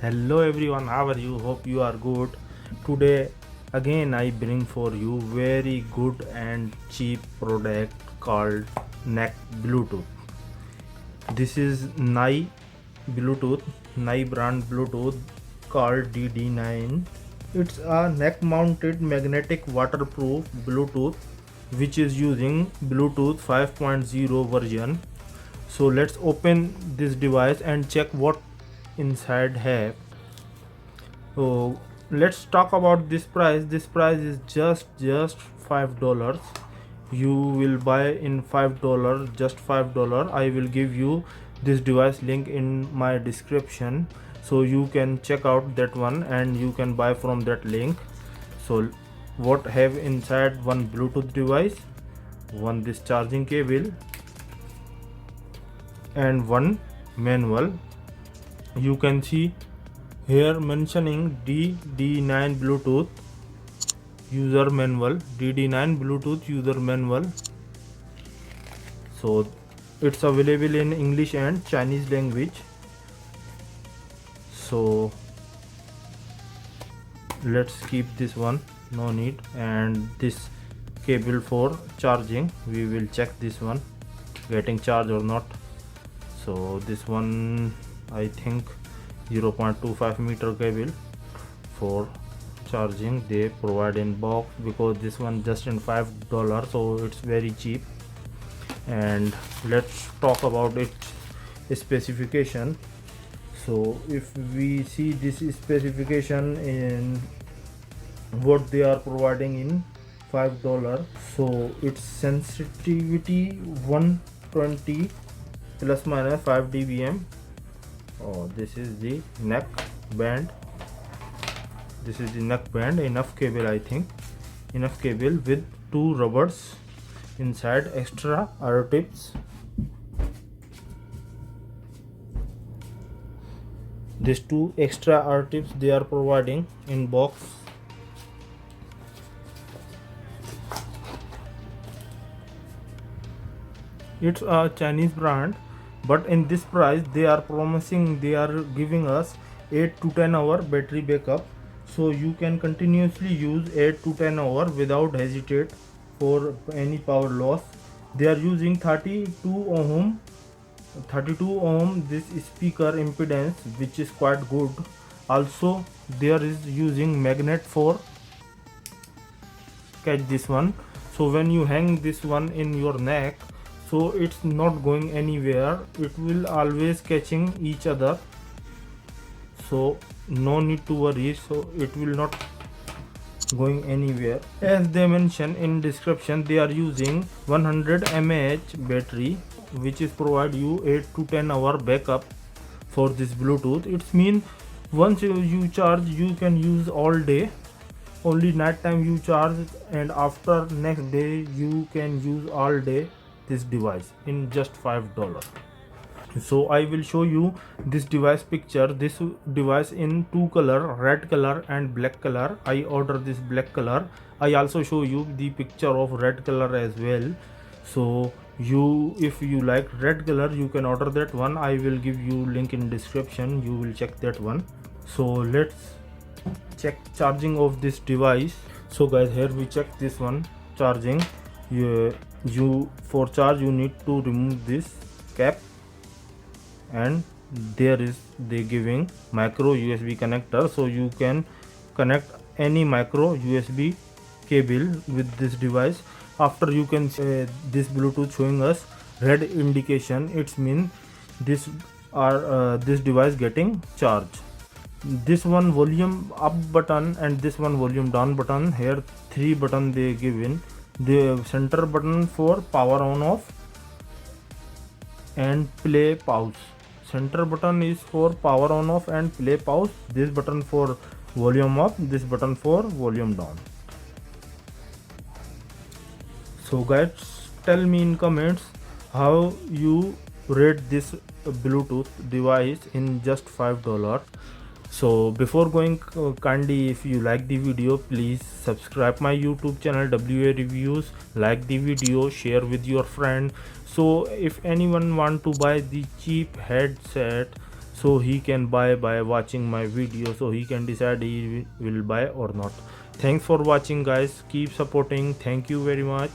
Hello everyone, how are you? Hope you are good. Today again I bring for you very good and cheap product called Neck Bluetooth. This is Nai Bluetooth, Nai brand Bluetooth called DD9. It's a neck mounted magnetic waterproof Bluetooth which is using Bluetooth 5.0 version. So let's open this device and check what inside have. So let's talk about this price. This price is just $5. You will buy in $5, just $5. I will give you this device link in my description, so you can check out that one and you can buy from that link. So what have inside: one Bluetooth device, one this charging cable, and one manual. You can see here mentioning DD9 Bluetooth user manual, DD9 Bluetooth user manual. So it's available in English and Chinese language. So let's keep this one, no need. And this cable for charging, we will check this one getting charged or not. So this one, I think 0.25 meter cable for charging they provide in box, because this one just in $5, so it's very cheap. And let's talk about its specification. So if we see this specification in what they are providing in $5, so its sensitivity 120 plus minus 5 dBm. Oh, this is the neck band. This is the neck band. Enough cable, I think. Enough cable with two rubbers inside, extra R tips. These two extra R tips they are providing in box. It's a Chinese brand, but in this price they are promising, they are giving us 8 to 10 hour battery backup, so you can continuously use 8 to 10 hour without hesitate for any power loss. They are using 32 ohm this speaker impedance, which is quite good. Also there is using magnet for catch this one, so when you hang this one in your neck, so it's not going anywhere, it will always catching each other, so no need to worry, so it will not going anywhere. As they mention in description, they are using 100 mAh battery, which is provide you 8 to 10 hour backup for this Bluetooth. It's mean once you charge, you can use all day. Only night time you charge, and after next day you can use all day this device in just $5. So I will show you this device picture. This device in two color, red color and black color. I order this black color. I also show you the picture of red color as well. So if you like red color, you can order that one. I will give you link in description, you will check that one. So let's check charging of this device. So guys, here we check this one charging. You for charge you need to remove this cap, and there is they giving micro USB connector, so you can connect any micro USB cable with this device. After you can this Bluetooth showing us red indication, it's mean this device getting charged. This one volume up button and this one volume down button. Here three button they given. The center button for power on off and play pause. Center button is for power on off and play pause. This button for volume up, this button for volume down. So guys, tell me in comments how you rate this Bluetooth device in just $5. So before going, kindly if you like the video, please subscribe my YouTube channel WA Reviews, like the video, share with your friend. So if anyone want to buy the cheap headset, so he can buy by watching my video, so he can decide he will buy or not. Thanks for watching guys, keep supporting, thank you very much.